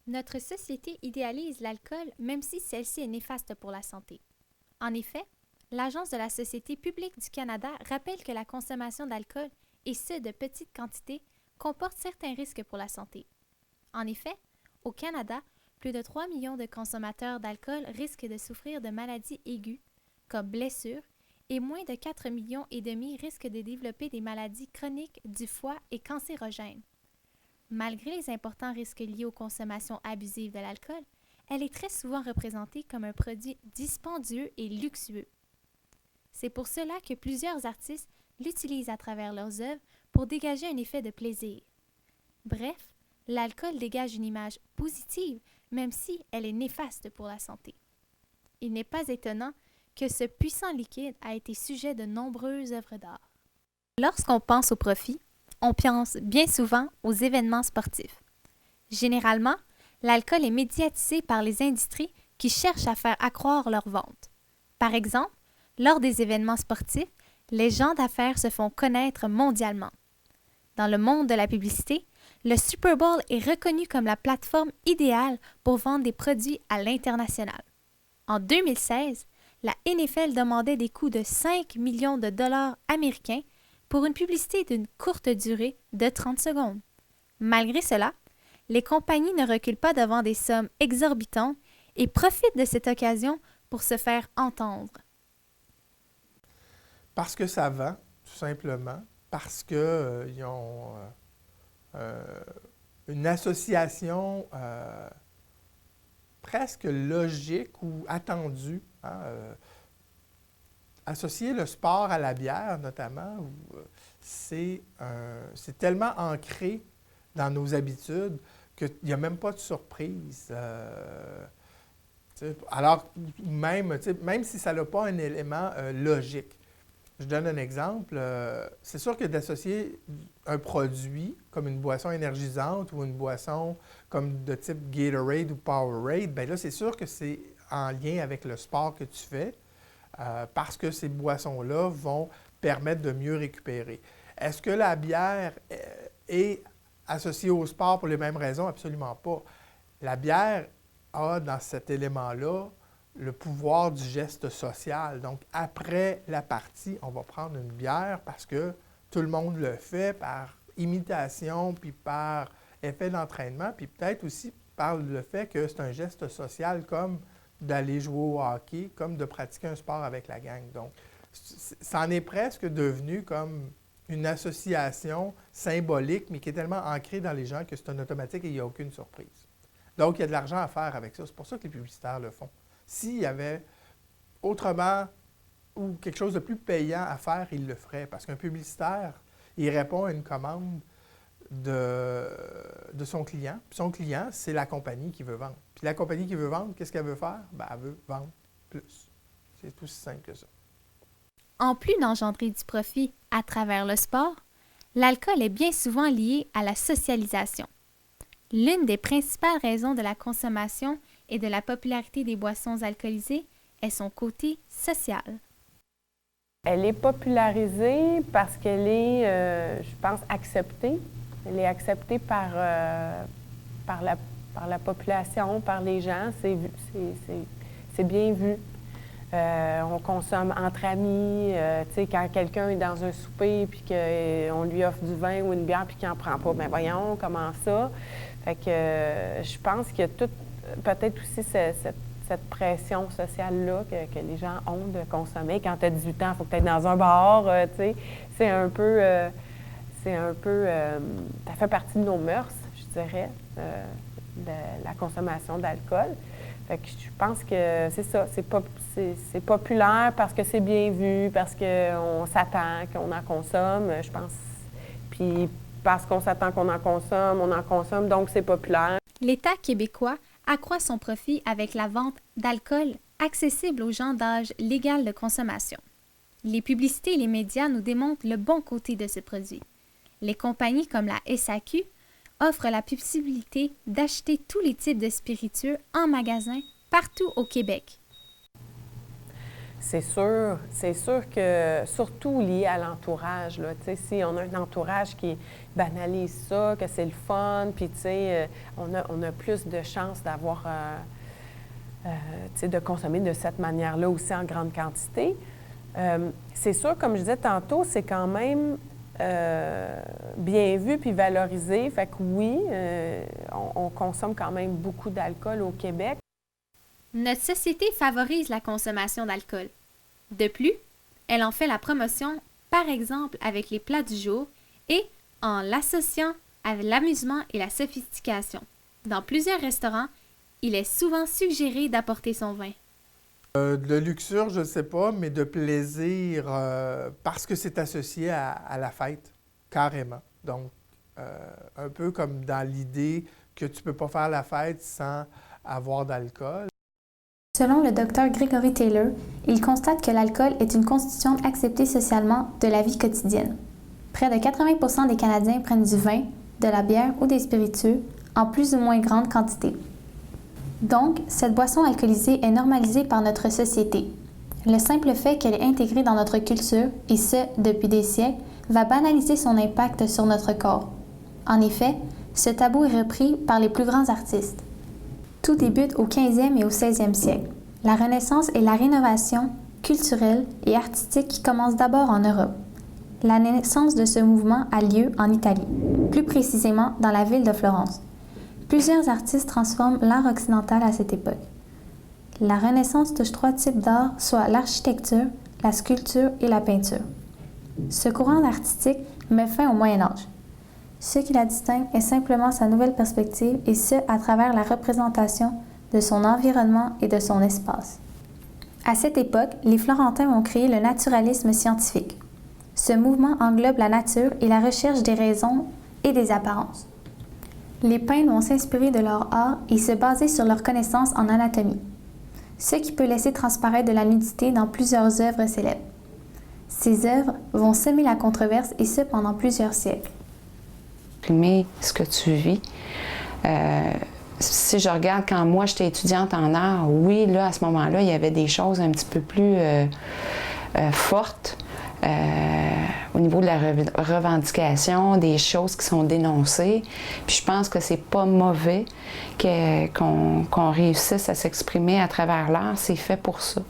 Notre société idéalise l'alcool même si celle-ci est néfaste pour la santé. En effet, l'Agence de la Société publique du Canada rappelle que la consommation d'alcool, et ce de petites quantités, comporte certains risques pour la santé. En effet, au Canada, plus de 3 millions de consommateurs d'alcool risquent de souffrir de maladies aiguës, comme blessures, et moins de 4 millions et demi risquent de développer des maladies chroniques du foie et cancérogènes. Malgré les importants risques liés aux consommations abusives de l'alcool, elle est très souvent représentée comme un produit dispendieux et luxueux. C'est pour cela que plusieurs artistes l'utilisent à travers leurs œuvres pour dégager un effet de plaisir. Bref, l'alcool dégage une image positive, même si elle est néfaste pour la santé. Il n'est pas étonnant que ce puissant liquide a été sujet de nombreuses œuvres d'art. Lorsqu'on pense au profit, on pense bien souvent aux événements sportifs. Généralement, l'alcool est médiatisé par les industries qui cherchent à faire accroître leurs ventes. Par exemple, lors des événements sportifs, les gens d'affaires se font connaître mondialement. Dans le monde de la publicité, le Super Bowl est reconnu comme la plateforme idéale pour vendre des produits à l'international. En 2016, la NFL demandait des coûts de 5 millions de dollars américains pour une publicité d'une courte durée de 30 secondes. Malgré cela, les compagnies ne reculent pas devant des sommes exorbitantes et profitent de cette occasion pour se faire entendre. Parce que ça vend, tout simplement, parce qu'ils ont une association presque logique ou attendue. Associer le sport à la bière, notamment, c'est tellement ancré dans nos habitudes qu'il n'y a même pas de surprise. Alors, même si ça n'a pas un élément logique. Je donne un exemple. C'est sûr que d'associer un produit comme une boisson énergisante ou une boisson comme de type Gatorade ou Powerade, bien là, c'est sûr que c'est en lien avec le sport que tu fais parce que ces boissons-là vont permettre de mieux récupérer. Est-ce que la bière est associée au sport pour les mêmes raisons? Absolument pas. La bière a dans cet élément-là le pouvoir du geste social. Donc, après la partie, on va prendre une bière parce que tout le monde le fait par imitation, puis par effet d'entraînement, puis peut-être aussi par le fait que c'est un geste social comme d'aller jouer au hockey, comme de pratiquer un sport avec la gang. Donc, ça en est presque devenu comme une association symbolique, mais qui est tellement ancrée dans les gens que c'est un automatique et il n'y a aucune surprise. Donc, il y a de l'argent à faire avec ça. C'est pour ça que les publicitaires le font. S'il y avait autrement ou quelque chose de plus payant à faire, ils le feraient. Parce qu'un publicitaire, il répond à une commande de son client. Puis son client, c'est la compagnie qui veut vendre. Puis la compagnie qui veut vendre, qu'est-ce qu'elle veut faire? Bien, elle veut vendre plus. C'est aussi simple que ça. En plus d'engendrer du profit à travers le sport, l'alcool est bien souvent lié à la socialisation. L'une des principales raisons de la consommation et de la popularité des boissons alcoolisées est son côté social. Elle est popularisée parce qu'elle est, je pense, acceptée. Elle est acceptée par la population, par les gens. C'est bien vu. On consomme entre amis. Tu sais, quand quelqu'un est dans un souper et qu'on lui offre du vin ou une bière puis qu'il n'en prend pas, bien voyons, comment ça? Fait que je pense qu'il y a peut-être aussi cette pression sociale-là que les gens ont de consommer. Quand tu as 18 ans, il faut que tu ailles dans un bar, tu sais. C'est un peu... ça fait partie de nos mœurs, je dirais, de la consommation d'alcool. Fait que je pense que c'est ça, c'est populaire parce que c'est bien vu, parce qu'on s'attend qu'on en consomme, je pense. Puis parce qu'on s'attend qu'on en consomme, donc c'est populaire. L'État québécois accroît son profit avec la vente d'alcool accessible aux gens d'âge légal de consommation. Les publicités et les médias nous démontrent le bon côté de ce produit. Les compagnies comme la SAQ offrent la possibilité d'acheter tous les types de spiritueux en magasin partout au Québec. c'est sûr que, surtout lié à l'entourage, là, tu sais, si on a un entourage qui banalise ça, que c'est le fun, puis tu sais, on a plus de chances d'avoir, tu sais, de consommer de cette manière-là aussi en grande quantité. C'est sûr, comme je disais tantôt, c'est quand même bien vu puis valorisé. Fait que oui, on consomme quand même beaucoup d'alcool au Québec. Notre société favorise la consommation d'alcool. De plus, elle en fait la promotion, par exemple avec les plats du jour et en l'associant avec l'amusement et la sophistication. Dans plusieurs restaurants, il est souvent suggéré d'apporter son vin. De luxure, je ne sais pas, mais de plaisir, parce que c'est associé à la fête, carrément. Donc, un peu comme dans l'idée que tu ne peux pas faire la fête sans avoir d'alcool. Selon le Dr Gregory Taylor, il constate que l'alcool est une constitution acceptée socialement de la vie quotidienne. Près de 80% des Canadiens prennent du vin, de la bière ou des spiritueux en plus ou moins grande quantité. Donc, cette boisson alcoolisée est normalisée par notre société. Le simple fait qu'elle est intégrée dans notre culture, et ce, depuis des siècles, va banaliser son impact sur notre corps. En effet, ce tabou est repris par les plus grands artistes. Tout débute au 15e et au 16e siècle. La Renaissance est la rénovation culturelle et artistique qui commence d'abord en Europe. La naissance de ce mouvement a lieu en Italie, plus précisément dans la ville de Florence. Plusieurs artistes transforment l'art occidental à cette époque. La Renaissance touche 3 types d'art, soit l'architecture, la sculpture et la peinture. Ce courant artistique met fin au Moyen Âge. Ce qui la distingue est simplement sa nouvelle perspective et ce, à travers la représentation de son environnement et de son espace. À cette époque, les Florentins ont créé le naturalisme scientifique. Ce mouvement englobe la nature et la recherche des raisons et des apparences. Les peintres vont s'inspirer de leur art et se baser sur leurs connaissances en anatomie, ce qui peut laisser transparaître de la nudité dans plusieurs œuvres célèbres. Ces œuvres vont semer la controverse et ce pendant plusieurs siècles. Filmer ce que tu vis. Si je regarde quand moi j'étais étudiante en art, oui, là, à ce moment-là, il y avait des choses un petit peu plus fortes au niveau de la revendication, des choses qui sont dénoncées. Puis je pense que c'est pas mauvais qu'on réussisse à s'exprimer à travers l'art, c'est fait pour ça.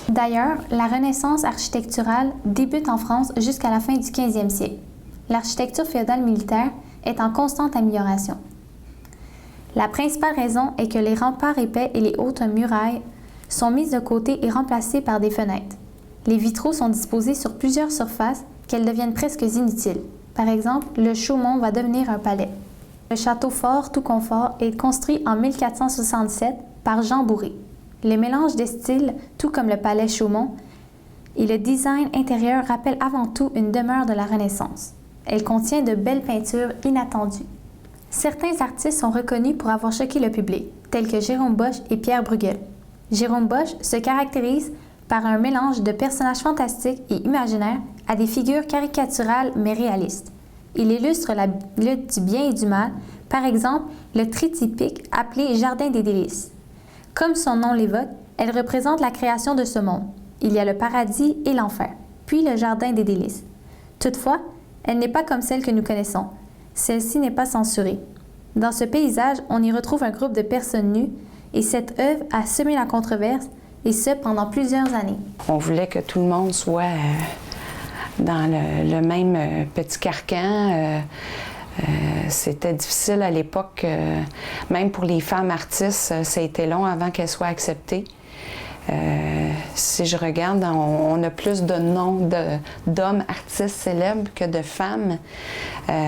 D'ailleurs, la Renaissance architecturale débute en France jusqu'à la fin du 15e siècle. L'architecture féodale militaire est en constante amélioration. La principale raison est que les remparts épais et les hautes murailles sont mises de côté et remplacées par des fenêtres. Les vitraux sont disposés sur plusieurs surfaces qu'elles deviennent presque inutiles. Par exemple, le Chaumont va devenir un palais. Le château fort tout confort est construit en 1467 par Jean Bourré. Le mélange des styles, tout comme le palais Chaumont, et le design intérieur rappellent avant tout une demeure de la Renaissance. Elle contient de belles peintures inattendues. Certains artistes sont reconnus pour avoir choqué le public, tels que Jérôme Bosch et Pierre Bruegel. Jérôme Bosch se caractérise par un mélange de personnages fantastiques et imaginaires à des figures caricaturales mais réalistes. Il illustre la lutte du bien et du mal, par exemple le tritypique appelé Jardin des délices. Comme son nom l'évoque, elle représente la création de ce monde. Il y a le paradis et l'enfer, puis le Jardin des délices. Toutefois, elle n'est pas comme celle que nous connaissons. Celle-ci n'est pas censurée. Dans ce paysage, on y retrouve un groupe de personnes nues et cette œuvre a semé la controverse et ce pendant plusieurs années. On voulait que tout le monde soit dans le même petit carcan. C'était difficile à l'époque, même pour les femmes artistes, ça a été long avant qu'elles soient acceptées. Si je regarde, on a plus de noms d'hommes artistes célèbres que de femmes,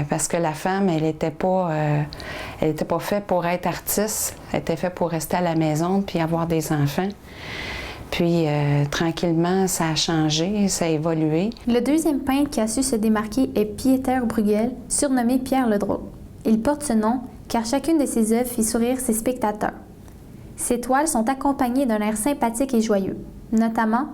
parce que la femme, elle n'était pas faite pour être artiste, elle était faite pour rester à la maison puis avoir des enfants. Puis, tranquillement, ça a changé, ça a évolué. Le deuxième peintre qui a su se démarquer est Pieter Bruegel, surnommé Pierre le Drôle. Il porte ce nom car chacune de ses œuvres fit sourire ses spectateurs. Ses toiles sont accompagnées d'un air sympathique et joyeux, notamment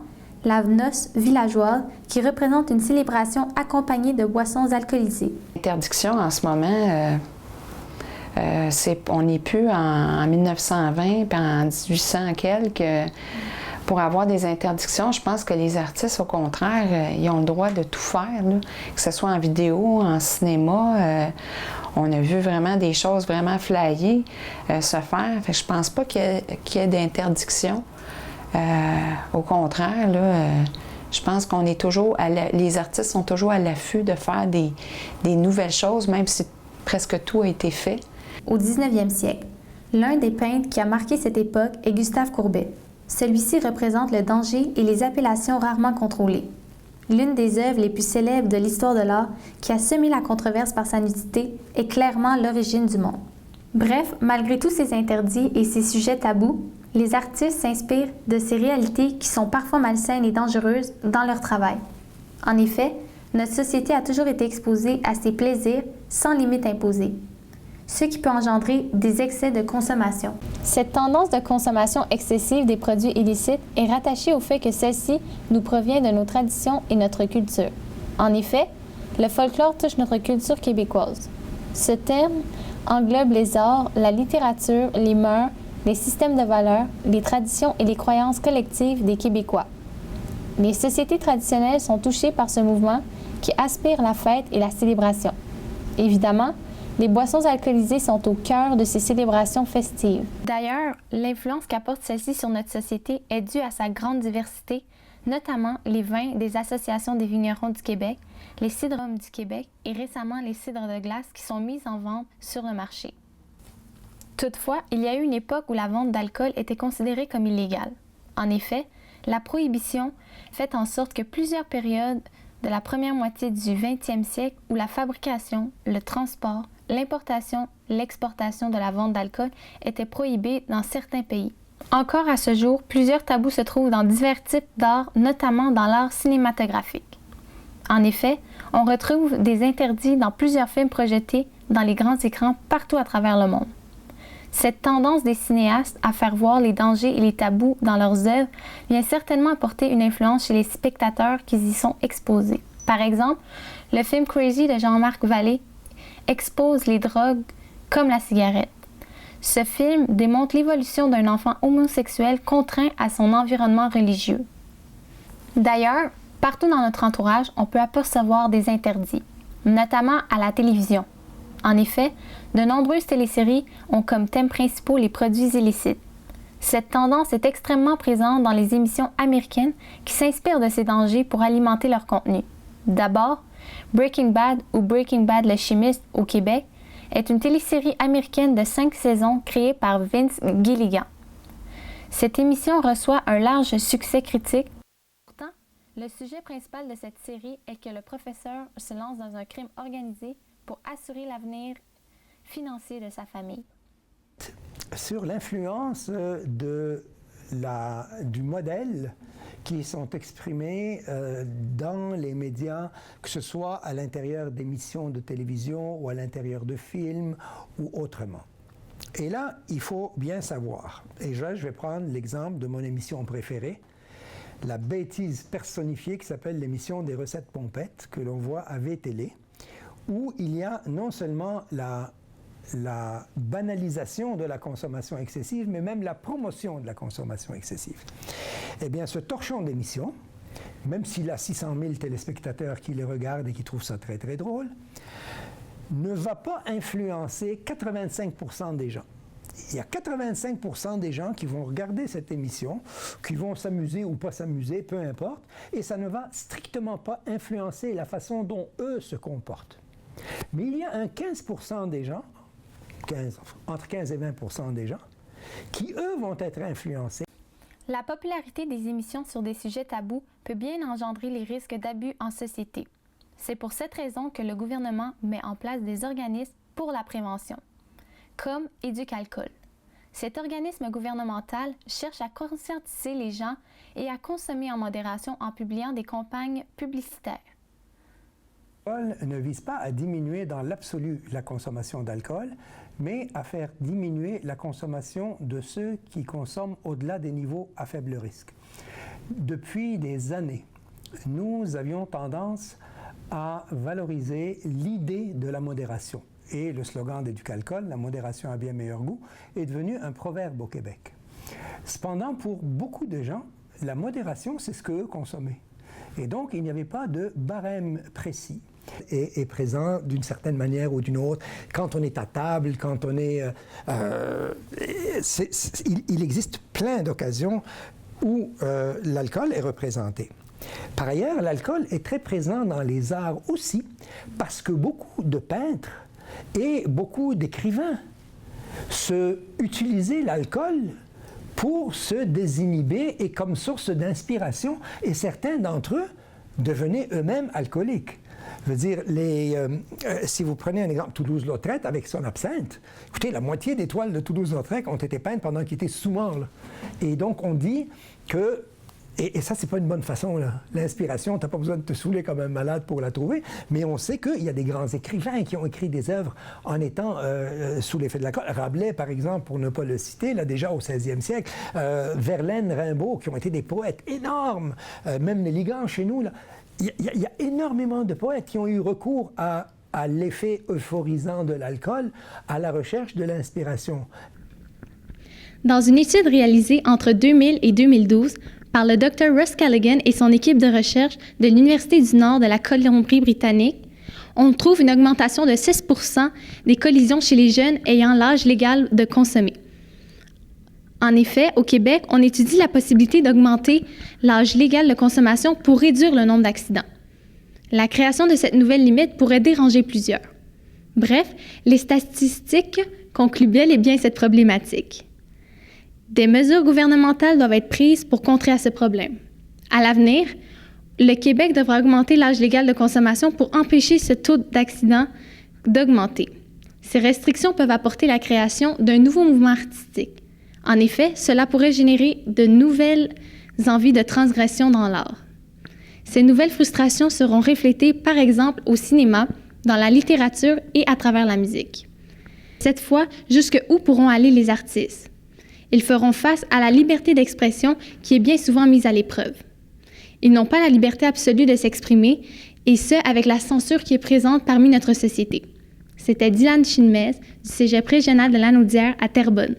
la noce villageoise qui représente une célébration accompagnée de boissons alcoolisées. L'interdiction en ce moment, on n'est plus en 1920 puis en 1800 quelques. pour avoir des interdictions, je pense que les artistes, au contraire, ils ont le droit de tout faire, là, que ce soit en vidéo, en cinéma. On a vu vraiment des choses vraiment flyées se faire. Fait que je pense pas qu'il y ait d'interdiction. Au contraire, là, je pense qu'on est toujours les artistes sont toujours à l'affût de faire des nouvelles choses, même si presque tout a été fait. Au 19e siècle, l'un des peintres qui a marqué cette époque est Gustave Courbet. Celui-ci représente le danger et les appellations rarement contrôlées. L'une des œuvres les plus célèbres de l'histoire de l'art, qui a semé la controverse par sa nudité, est clairement l'origine du monde. Bref, malgré tous ces interdits et ces sujets tabous, les artistes s'inspirent de ces réalités qui sont parfois malsaines et dangereuses dans leur travail. En effet, notre société a toujours été exposée à ces plaisirs sans limite imposée, ce qui peut engendrer des excès de consommation. Cette tendance de consommation excessive des produits illicites est rattachée au fait que celle-ci nous provient de nos traditions et notre culture. En effet, le folklore touche notre culture québécoise. Ce terme englobe les arts, la littérature, les mœurs, les systèmes de valeurs, les traditions et les croyances collectives des Québécois. Les sociétés traditionnelles sont touchées par ce mouvement qui aspire la fête et la célébration. Évidemment, les boissons alcoolisées sont au cœur de ces célébrations festives. D'ailleurs, l'influence qu'apporte celle-ci sur notre société est due à sa grande diversité, notamment les vins des associations des vignerons du Québec, les cidrums du Québec et récemment les cidres de glace qui sont mis en vente sur le marché. Toutefois, il y a eu une époque où la vente d'alcool était considérée comme illégale. En effet, la prohibition fait en sorte que plusieurs périodes de la première moitié du 20e siècle où la fabrication, le transport, l'importation, l'exportation de la vente d'alcool étaient prohibées dans certains pays. Encore à ce jour, plusieurs tabous se trouvent dans divers types d'art, notamment dans l'art cinématographique. En effet, on retrouve des interdits dans plusieurs films projetés dans les grands écrans partout à travers le monde. Cette tendance des cinéastes à faire voir les dangers et les tabous dans leurs œuvres vient certainement apporter une influence chez les spectateurs qui y sont exposés. Par exemple, le film Crazy de Jean-Marc Vallée expose les drogues comme la cigarette. Ce film démontre l'évolution d'un enfant homosexuel contraint à son environnement religieux. D'ailleurs, partout dans notre entourage, on peut apercevoir des interdits, notamment à la télévision. En effet, de nombreuses téléséries ont comme thème principaux les produits illicites. Cette tendance est extrêmement présente dans les émissions américaines qui s'inspirent de ces dangers pour alimenter leur contenu. D'abord, Breaking Bad ou Breaking Bad le chimiste au Québec est une télésérie américaine de 5 saisons créée par Vince Gilligan. Cette émission reçoit un large succès critique. Pourtant, le sujet principal de cette série est que le professeur se lance dans un crime organisé pour assurer l'avenir financier de sa famille. Sur l'influence du modèle qui sont exprimés dans les médias, que ce soit à l'intérieur d'émissions de télévision ou à l'intérieur de films ou autrement. Et là, il faut bien savoir, et je vais prendre l'exemple de mon émission préférée, la bêtise personnifiée qui s'appelle l'émission des recettes pompettes que l'on voit à VTL, où il y a non seulement la banalisation de la consommation excessive, mais même la promotion de la consommation excessive. Eh bien, ce torchon d'émission, même s'il a 600 000 téléspectateurs qui les regardent et qui trouvent ça très, très drôle, ne va pas influencer 85% des gens. Il y a 85% des gens qui vont regarder cette émission, qui vont s'amuser ou pas s'amuser, peu importe, et ça ne va strictement pas influencer la façon dont eux se comportent. Mais il y a un 15% des gens, entre 15 et 20% des gens, qui, eux, vont être influencés. La popularité des émissions sur des sujets tabous peut bien engendrer les risques d'abus en société. C'est pour cette raison que le gouvernement met en place des organismes pour la prévention, comme Éducalcool. Cet organisme gouvernemental cherche à conscientiser les gens et à consommer en modération en publiant des campagnes publicitaires. Ne vise pas à diminuer dans l'absolu la consommation d'alcool, mais à faire diminuer la consommation de ceux qui consomment au-delà des niveaux à faible risque. Depuis des années, nous avions tendance à valoriser l'idée de la modération. Et le slogan d'Éducalcool, la modération a bien meilleur goût, est devenu un proverbe au Québec. Cependant, pour beaucoup de gens, La modération, c'est ce qu'eux consommaient. Et donc, il n'y avait pas de barème précis. Est présent d'une certaine manière ou d'une autre. Quand on est à table, quand on est... il existe plein d'occasions où l'alcool est représenté. Par ailleurs, l'alcool est très présent dans les arts aussi, parce que beaucoup de peintres et beaucoup d'écrivains utilisaient l'alcool pour se désinhiber et comme source d'inspiration, et certains d'entre eux devenaient eux-mêmes alcooliques. Je veux dire, si vous prenez un exemple, Toulouse-Lautrec avec son absinthe, écoutez, la moitié des toiles de Toulouse-Lautrec ont été peintes pendant qu'il était sous-mort. Et donc, on dit que, et ça, c'est pas une bonne façon, là. L'inspiration, t'as pas besoin de te saouler comme un malade pour la trouver, mais on sait qu'il y a des grands écrivains qui ont écrit des œuvres en étant sous l'effet de l'alcool. Rabelais, par exemple, pour ne pas le citer, là, déjà au 16e siècle, Verlaine, Rimbaud, qui ont été des poètes énormes, même les Ligans chez nous, là. Il y a énormément de poètes qui ont eu recours à l'effet euphorisant de l'alcool, à la recherche de l'inspiration. Dans une étude réalisée entre 2000 et 2012 par le Dr. Russ Callaghan et son équipe de recherche de l'Université du Nord de la Colombie-Britannique, on trouve une augmentation de 6% des collisions chez les jeunes ayant l'âge légal de consommer. En effet, au Québec, on étudie la possibilité d'augmenter l'âge légal de consommation pour réduire le nombre d'accidents. La création de cette nouvelle limite pourrait déranger plusieurs. Bref, les statistiques concluent bel et bien cette problématique. Des mesures gouvernementales doivent être prises pour contrer à ce problème. À l'avenir, le Québec devra augmenter l'âge légal de consommation pour empêcher ce taux d'accident d'augmenter. Ces restrictions peuvent apporter la création d'un nouveau mouvement artistique. En effet, cela pourrait générer de nouvelles envies de transgression dans l'art. Ces nouvelles frustrations seront reflétées, par exemple, au cinéma, dans la littérature et à travers la musique. Cette fois, jusqu'où pourront aller les artistes? Ils feront face à la liberté d'expression qui est bien souvent mise à l'épreuve. Ils n'ont pas la liberté absolue de s'exprimer, et ce, avec la censure qui est présente parmi notre société. C'était Dylan Chinmez, du Cégep régional de Lanaudière à Terrebonne.